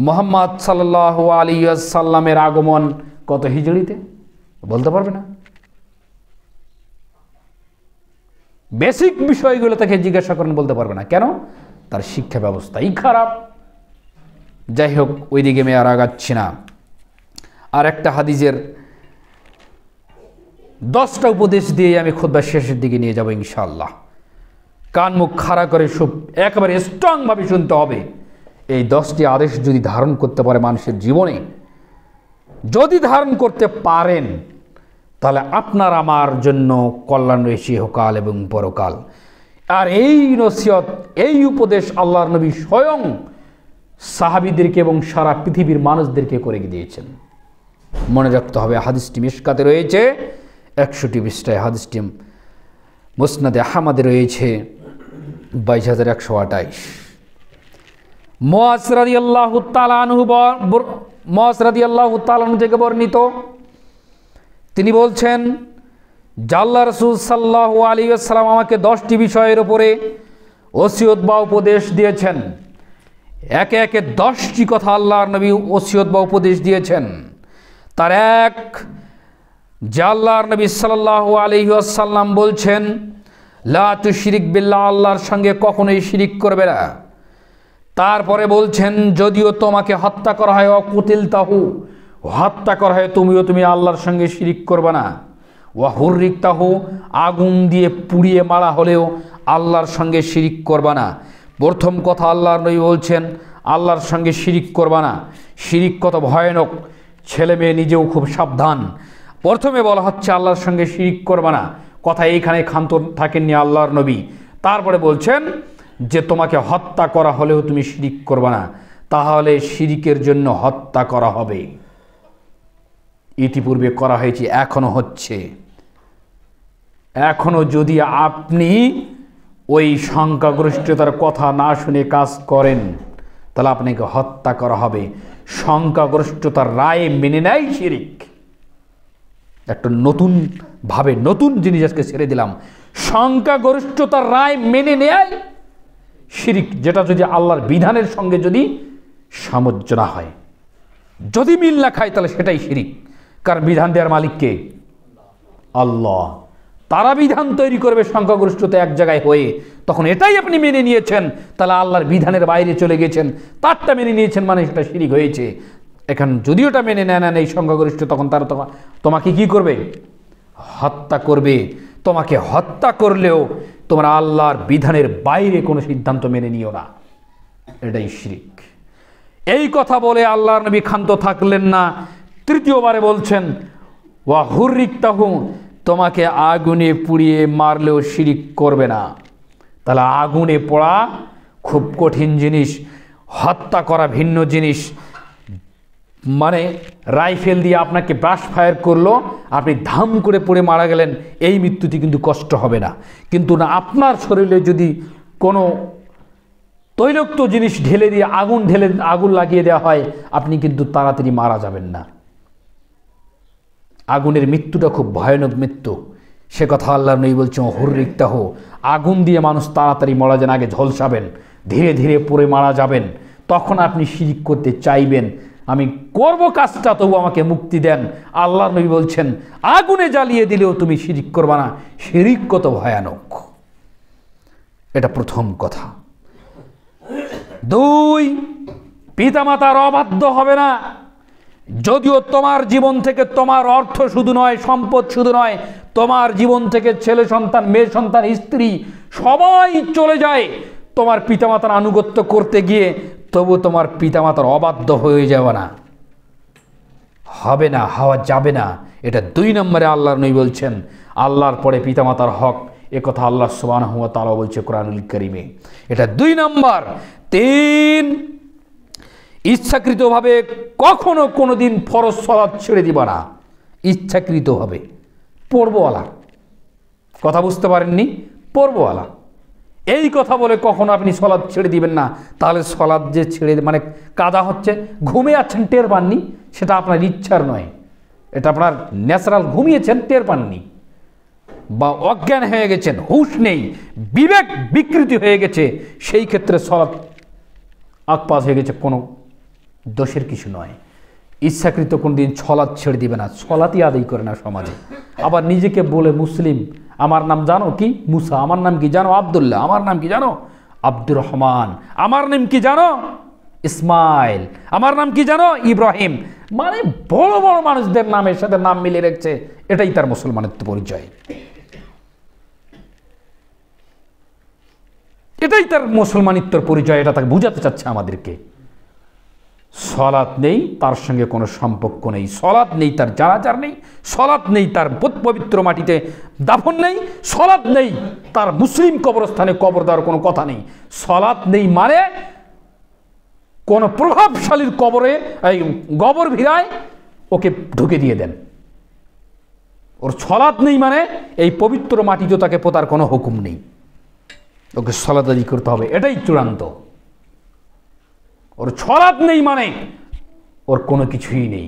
[SPEAKER 1] মুহাম্মদ সাল্লাল্লাহু আলাইহি ওয়াসাল্লামের আগমন কত হিজরিতে, বলতে পারবে না। বেসিক বিষয়গুলো তাকে জিজ্ঞাসা করেন, বলতে পারবে না। কেন? তার শিক্ষা ব্যবস্থাই খারাপ। যাই হোক, ওইদিকে আমি আর আগাচ্ছি না। আর একটা হাদিসের 10টা উপদেশ দিয়ে আমি খুতবার শেষের দিকে নিয়ে যাব ইনশাআল্লাহ। কান মুখ খাড়া করে একেবারে স্ট্রংভাবে শুনতে হবে। এই 10টি আদেশ যদি ধারণ করতে পারে মানুষের জীবনে, যদি ধারণ করতে পারেন, তাহলে আপনার আমার জন্য কল্যাণ রয়েছে ইহকাল এবং পরকাল। আর এই নসিহত, এই উপদেশ আল্লাহর নবী স্বয়ং সাহাবীদেরকে এবং সারা পৃথিবীর মানুষদেরকে করে দিয়েছেন। মনে রাখতে হবে, হাদিসটি মিশকাতে রয়েছে 61 পৃষ্ঠায়, হাদিসটি মুসনাদে আহমদে রয়েছে 22128। মুআজ রাদিয়াল্লাহু তাআলা আনহু থেকে বর্ণিত, তিনি বলছেন যে আল্লাহ রাসূল সাল্লাল্লাহু আলাইহি ওয়াসাল্লাম আমাকে 10টি বিষয়ের উপরে ওসিয়ত বা উপদেশ দিয়েছেন। একে একে 10টি কথা আল্লাহর নবী ওসিয়ত বা উপদেশ দিয়েছেন। তার এক, যে আল্লাহর নবী সাল্লাল্লাহু আলাইহি ওয়াসাল্লাম বলছেন, লা তুশরিক বিল্লাহ, আল্লাহর সঙ্গে কখনোই শিরিক করবে না। তারপরে বলছেন, যদিও তোমাকে হত্যা করা হয়, অকুতিলতাহু, হত্যা করা হয়, তুমি আল্লাহর সঙ্গে শিরিক করবে না। ওয়া হুররিকতাহু, আগুন দিয়ে পুড়িয়ে মারা হলেও আল্লাহর সঙ্গে শিরিক করবে না। প্রথম কথা আল্লাহর নবী বলছেন আল্লাহর সঙ্গে শিরিক করবে না। শিরিক কত ভয়ানক, ছেলে মেয়ে নিজেও খুব সাবধান। প্রথমে বলা হচ্ছে আল্লাহর সঙ্গে শিরিক করবে না, কথা এইখানে ক্ষান্ত থাকেননি আল্লাহর নবী। তারপরে বলছেন যে তোমাকে হত্যা করা হলেও তুমি শিরিক করবে না, তাহলে শিরিকের জন্য হত্যা করা হবে। ইতিপূর্বে করা হয়েছে, এখনো হচ্ছে। এখনো যদি আপনি ওই সংখ্যাগরিষ্ঠতার কথা না শুনে কাজ করেন, তাহলে আপনাকে হত্যা করা হবে। সংখ্যাগরিষ্ঠতার রায় মেনে নেয় শিরিক। একটা নতুন জিনিস আজকে ছেড়ে দিলাম, সংখ্যাগরিষ্ঠতার রায় মেনে নেয় শিরিক, যেটা যদি আল্লাহর বিধানের সঙ্গে যদি সামঞ্জস্য না হয়, যদি মিল না খায়, তাহলে সেটাই শিরিক। কারণ বিধান দেওয়ার মালিক কে? আল্লাহ। তারা বিধান তৈরি করবে সংখ্যাগরিষ্ঠতা এক জায়গায় হয়ে, তখন এটাই আপনি মেনে নিয়েছেন, তাহলে আল্লাহর বিধানের বাইরে চলে গেছেন। তারটা মেনে নিয়েছেন মানে সেটা শিরিক হয়েছে। এখন যদি ওটা মেনে নেন এই সংখ্যাগরিষ্ঠ, তখন তারা তোমাকে কি করবে? হত্যা করবে। তোমাকে হত্যা করলেও তোমরা আল্লাহর বিধানের বাইরে কোনো সিদ্ধান্ত মেনে নিও না, এটাই শিরিক। এই কথা বলে আল্লাহর নবী ক্ষান্ত থাকলেন না। তৃতীয়বারে বলছেন, ওয়া হুররিকতাহু, তোমাকে আগুনে পুড়িয়ে মারলেও শিরিক করবে না। তাহলে আগুনে পোড়া খুব কঠিন জিনিস, হত্যা করা ভিন্ন জিনিস। মানে রাইফেল দিয়ে আপনাকে ব্রাশ ফায়ার করলো, আপনি ধাম করে পড়ে মারা গেলেন, এই মৃত্যুটি কিন্তু কষ্ট হবে না। কিন্তু না, আপনার শরীরে যদি কোনো তৈলাক্ত জিনিস ঢেলে দিয়ে আগুন লাগিয়ে দেওয়া হয়, আপনি কিন্তু তাড়াতাড়ি মারা যাবেন না। আগুনের মৃত্যুটা খুব ভয়ানক মৃত্যু, সে কথা আল্লাহর নবী বলছেন হুররিক্তাহ, আগুন দিয়ে মানুষ তাড়াতাড়ি মারা যান, আগে ঝলসাবেন, ধীরে ধীরে পড়ে মারা যাবেন, তখন আপনি শিরিক করতে চাইবেন, আমি করব কাজটা তবু আমাকে মুক্তি দেন। আল্লাহর নবী বলছেন আগুনে জ্বালিয়ে দিলেও তুমি শিরিক করবা না, শিরিক কত ভয়ানক। এটা প্রথম কথা। দুই, পিতামাতার অবাধ্য হবে না। যদিও তোমার জীবন থেকে তোমার অর্থ শুধু নয়, সম্পদ শুধু নয়, তোমার জীবন থেকে ছেলে সন্তান, মেয়ে সন্তান, স্ত্রী সবাই চলে যায় তোমার পিতামাতার আনুগত্য করতে গিয়ে, তবু তোমার পিতামাতার অবাধ্য হয়ে যাবে না, হবে না, হওয়া যাবে না। এটা 2 নম্বরে আল্লাহর নবী বলছেন। আল্লাহর পরে পিতামাতার হক, এ কথা আল্লাহ সুবহানাহু ওয়া তাআলা বলছে কোরআনুল কারীমে। এটা 2 নম্বর। 3, ইচ্ছাকৃতভাবে কখনো কোনো দিন ফরজ সালাত ছেড়ে দিবা না। ইচ্ছাকৃতভাবে পড়বওয়ালা, কথা বুঝতে পারেননি? পড়বওয়ালা এই কথা বলে কখনো আপনি সলাৎ ছেড়ে দিবেন না। তাহলে সলাৎ যে ছেড়ে মানে কাদা হচ্ছে, ঘুমিয়ে আছেন টের পাননি, সেটা আপনার ইচ্ছার নয়, এটা আপনার ন্যাচারাল, ঘুমিয়েছেন টের পাননি, বা অজ্ঞান হয়ে গেছেন, হুঁশ নেই, বিবেক বিকৃতি হয়ে গেছে, সেই ক্ষেত্রে সলাৎ আকপাস হয়ে গেছে, কোনো দোষের কিছু নয়। ইচ্ছাকৃত কোনো দিন সলাৎ ছেড়ে দিবে না, সলাতই আদায় করে না সমাজে। আবার নিজেকে বলে মুসলিম, আমার নাম জানো কি? মুসা। আমার নাম কি জানো? আব্দুল্লাহ। আমার নাম কি জানো? আব্দুর রহমান। আমার নাম কি জানো? ইসমাইল। আমার নাম কি জানো? ইব্রাহিম। মানে বড় বড় মানুষদের নামের সাথে নাম মিলিয়ে রেখেছে, এটাই তার মুসলমানের পরিচয়, এটাই তার মুসলমানিত্বর পরিচয়। এটা তাকে বুঝাতে চাচ্ছে আমাদেরকে। সলাৎ নেই, তার সঙ্গে কোনো সম্পর্ক নেই। সলাৎ নেই, তার জানাজার নেই। সলাৎ নেই, তার পবিত্র মাটিতে দাফন নেই। সলাৎ নেই, তার মুসলিম কবরস্থানে কবর দেওয়ার কোনো কথা নেই। সলাৎ নেই মানে কোনো প্রভাবশালীর কবরে, এই গবর ভিড়ায় ওকে ঢুকে দিয়ে দেন। ওর সলাৎ নেই মানে এই পবিত্র মাটিতে তাকে পোতার কোনো হুকুম নেই, ওকে সলাৎ আদায় করতে হবে, এটাই চূড়ান্ত। ওর সলাৎ নেই মানে ওর কোনো কিছুই নেই,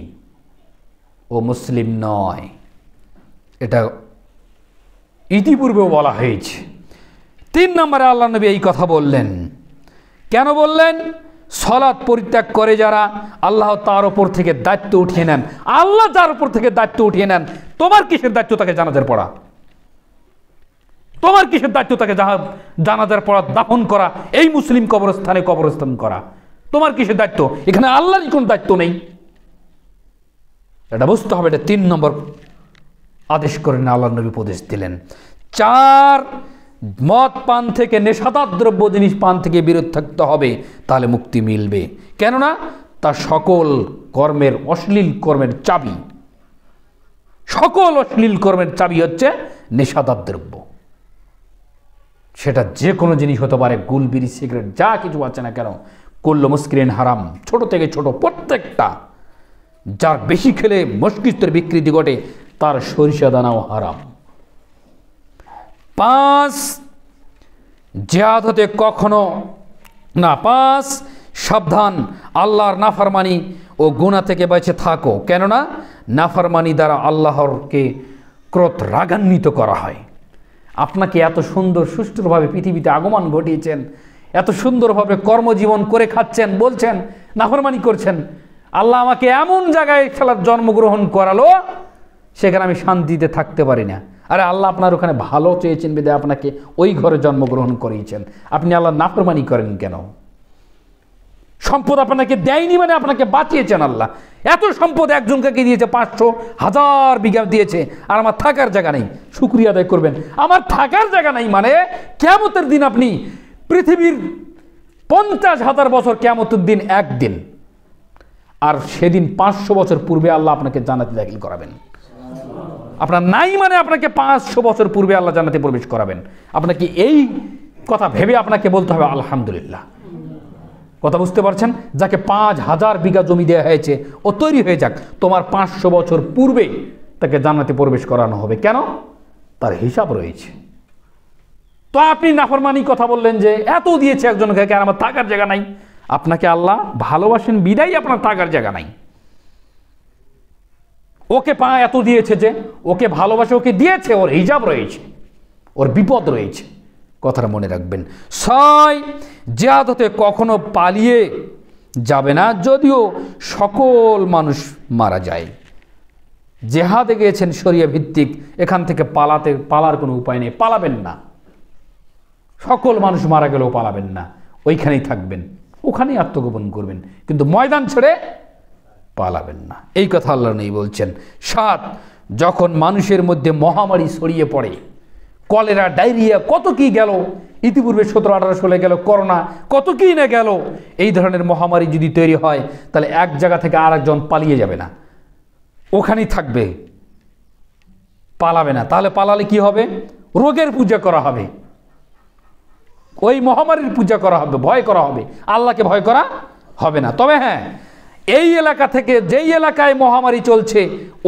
[SPEAKER 1] ও মুসলিম নয়। এটা ইতিপূর্বেও বলা হয়েছে। 3 নম্বরে আল্লাহ নবী এই কথা বললেন। কেন বললেন? সলাৎ পরিত্যাগ করে যারা, আল্লাহ তার উপর থেকে দায়িত্ব উঠিয়ে নেন। আল্লাহ যার উপর থেকে দায়িত্ব উঠিয়ে নেন, তোমার কিসের দায়িত্ব তাকে জানাজার পড়া? তোমার কিসের দায়িত্ব তাকে জানাজার পড়া, দাফন করা, এই মুসলিম কবরস্থানে কবরস্থান করা? তোমার কিসের দায়িত্ব? এখানে আল্লাহরই কোনো দায়িত্ব নেই, এটা বুঝতে হবে। এটা 3 নম্বর আদেশ করেন আল্লাহ নবী, উপদেশ দিলেন। 4, মদ পান থেকে, নেশাদার দ্রব্য জিনিস পান থেকে বিরত থাকতে হবে, তাহলে মুক্তি মিলবে। কেননা তা সকল কর্মের, অশ্লীল কর্মের চাবি। সকল অশ্লীল কর্মের চাবি হচ্ছে নেশাদার দ্রব্য। সেটা যে কোনো জিনিস হতে পারে, গুল, বিড়ি, সিগারেট, যা কিছু আছে না কেন, কুল্লু মুস্কিরিন হারাম, ছোট থেকে ছোট প্রত্যেকটা। যার বেশি খেলে মস্তিষ্কের বিকৃতি ঘটে, তার সরিষা দানাও হারাম। 5, জিহাদ হতে কখনো না। 5, সাবধান, আল্লাহর নাফরমানি ও গুনাহ থেকে বেঁচে থাকো। কেননা নাফরমানি দ্বারা আল্লাহরকে ক্রোধ, রাগান্বিত করা হয়। আপনাকে এত সুন্দর সুষ্ঠুভাবে পৃথিবীতে আগমন ঘটিয়েছেন, এত সুন্দরভাবে কর্মজীবন করে খাচ্ছেন, বলছেন নাফরমানি করছেন। আল্লাহ আমাকে এমন জায়গায় খেলার জন্মগ্রহণ করালো, সেখানে আমি শান্তিতে থাকতে পারি না। আরে আল্লাহ আপনার ওখানে ভালো চেয়েছেন বিদে আপনাকে ওই ঘরে জন্মগ্রহণ করিয়েছেন, আপনি আল্লাহ নাফরমানি করেন কেন? সম্পদ আপনাকে দেয়নি মানে আপনাকে বাঁচিয়েছেন আল্লাহ। এত সম্পদ একজনকে দিয়েছে, 500, 1000 বিঘা দিয়েছে, আর আমার থাকার জায়গা নেই। শুকরিয়া আদায় করবেন। আমার থাকার জায়গা নেই মানে কিয়ামতের দিন আপনি পৃথিবীর 50,000 বছর, কিয়ামতের দিন একদিন, আর সেদিন 500 বছর পূর্বে আল্লাহ আপনাকে জান্নাতে দাখিল করাবেন। আপনার নাই মানে আপনাকে 500 বছর পূর্বে আল্লাহ জান্নাতে প্রবেশ করাবেন। আপনাকে এই কথা ভেবে আপনাকে বলতে হবে আলহামদুলিল্লাহ। কথা বুঝতে পারছেন? যাকে 5000 বিঘা জমি দেওয়া হয়েছে, ও তৈরি হয়ে যাক, তোমার 500 বছর পূর্বে তাকে জান্নাতে প্রবেশ করানো হবে। কেন? তার হিসাব রয়েছে। তো আপনি নাফরমানি কথা বললেন যে এত দিয়েছে একজনকে, কেন আমার থাকার জায়গা নাই? আপনাকে আল্লাহ ভালোবাসেন বিদায় আপনার থাকার জায়গা নাই। ওকে পা এত দিয়েছে, যে ওকে ভালোবাসে, ওকে দিয়েছে, ওর হিজাব রয়েছে, ওর বিপদ রয়েছে। কথাটা মনে রাখবেন। 6, জিহাদ হতে কখনো পালিয়ে যাবে না, যদিও সকল মানুষ মারা যায়। জেহাদে গিয়েছেন শরিয়া ভিত্তিক, এখান থেকে পালার কোনো উপায় নেই, পালাবেন না। সকল মানুষ মারা গেলেও পালাবেন না, ওইখানেই থাকবেন, ওখানেই আত্মগোপন করবেন, কিন্তু ময়দান ছেড়ে পালাবেন না। এই কথা আল্লাহ নবী বলছেন। 7, যখন মানুষের মধ্যে মহামারী ছড়িয়ে পড়ে, কলেরা, ডায়রিয়া, কত কি গেল, ইতিপূর্বে 17-18 সালে গেল করোনা, কত কি না গেল। এই ধরনের মহামারী যদি তৈরি হয়, তাহলে এক জায়গা থেকে আরেকজন পালিয়ে যাবে না, ওখানেই থাকবে, পালাবে না। তাহলে পালালে কি হবে? রোগের পূজা করা হবে, ওই মহামারীর পূজা করা হবে, ভয় করা হবে, আল্লাহকে ভয় করা হবে না। তবে হ্যাঁ, এই এলাকা থেকে, যেই এলাকায় মহামারী চলছে,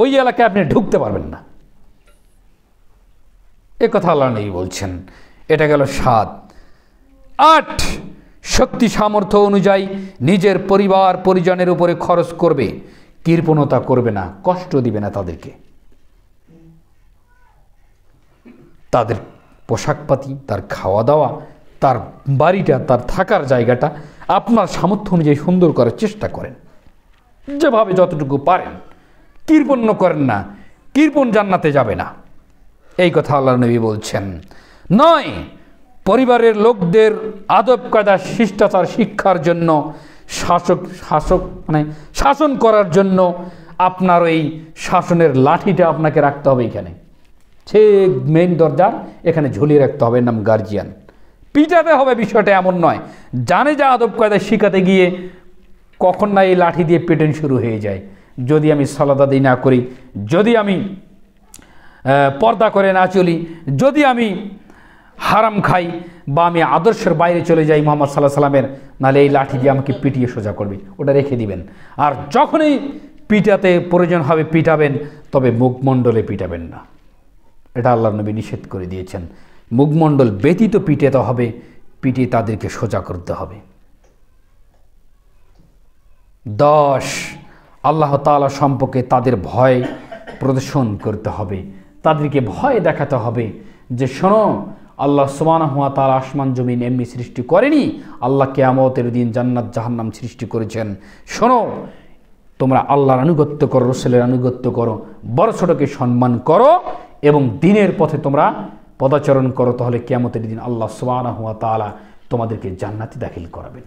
[SPEAKER 1] ওই এলাকায় আপনি ঢুকতে পারবেন না, এ কথা আল্লাহ নবী বলছেন। এটা গেল 7। 8, শক্তি সামর্থ্য অনুযায়ী নিজের পরিবার পরিজনের উপরে খরচ করবে, কৃপণতা করবে না, কষ্ট দিবে না তাদেরকে। তাদের পোশাকপাতি, তার খাওয়া দাওয়া, তার বাড়িটা, তার থাকার জায়গাটা আপনার সামর্থ্য অনুযায়ী সুন্দর করার চেষ্টা করেন, যেভাবে যতটুকু পারেন। কৃপণ করেন না, কৃপণ জান্নাতে যাবে না, এই কথা আল্লাহ নবী বলছেন। 9, পরিবারের লোকদের আদব কায়দা শিষ্টাচার শিক্ষার জন্য, শাসন করার জন্য আপনার ওই শাসনের লাঠিটা আপনাকে রাখতে হবে এখানে, ঠিক মেইন দরজার এখানে ঝুলিয়ে রাখতে হবে, নাম গার্জিয়ান। পিটাতে হবে বিষয়টা এমন নয়, জানে যে আদব কায়দা শিখাতে গিয়ে কখন না এই লাঠি দিয়ে পেটেন শুরু হয়ে যায়। যদি আমি সালাত আদায় না করি, যদি আমি পর্দা করে না চলি, যদি আমি হারাম খাই, বা আমি আদর্শের বাইরে চলে যাই মুহাম্মদ সাল্লাল্লাহু আলাইহি সাল্লামের, নাহলে এই লাঠি দিয়ে আমাকে পিটিয়ে সোজা করবে, ওটা রেখে দিবেন। আর যখনই পিটাতে প্রয়োজন হবে পিটাবেন, তবে মুখমণ্ডলে পিটাবেন না, এটা আল্লাহর নবী নিষেধ করে দিয়েছেন। মুখমণ্ডল ব্যতীত পিটাতে হবে, পিটিয়ে তাদেরকে সোজা করতে হবে। 10, আল্লাহ তাআলা সম্পর্কে তাদের ভয় প্রদর্শন করতে হবে, তাদেরকে ভয় দেখাতে হবে যে শোনো, আল্লাহ সুবহানাহু ওয়া তাআলা আসমান জমিন এমনি সৃষ্টি করেনি, আল্লাহ কিয়ামতের দিন জান্নাত জাহান্নাম সৃষ্টি করেছেন। শোনো, তোমরা আল্লাহর আনুগত্য করো, রাসূলের আনুগত্য করো, বড় ছোটকে সম্মান করো এবং দ্বীনের পথে তোমরা পদাচরণ করো, তাহলে কিয়ামতের দিন আল্লাহ সুবহানাহু ওয়া তাআলা তোমাদেরকে জান্নাতে দাখিল করাবেন।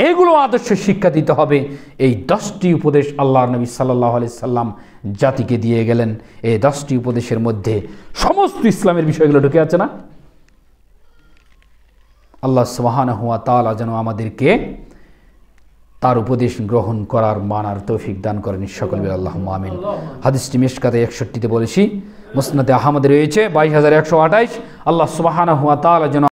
[SPEAKER 1] এইগুলো আদর্শ শিক্ষা দিতে হবে। এই 10টি উপদেশ আল্লাহর নবী সাল্লাল্লাহু আলাইহি সাল্লাম জাতিকে দিয়ে গেলেন। এই 10টি উপদেশের মধ্যে সমস্ত ইসলামের বিষয়গুলো ঢুকে আছে না? আল্লাহ সুবহানাহু ওয়া তাআলা যেন আমাদেরকে তার উপদেশ গ্রহণ করার, মানার তৌফিক দান করেন, সকল বলি আল্লাহুম্মা আমিন। হাদিসটি মিশকাতে 61-তে বলেছি, মুসনাদে আহমদ রয়েছে 22,128। আল্লাহ সুবহানাহু ওয়া তাআলা যেন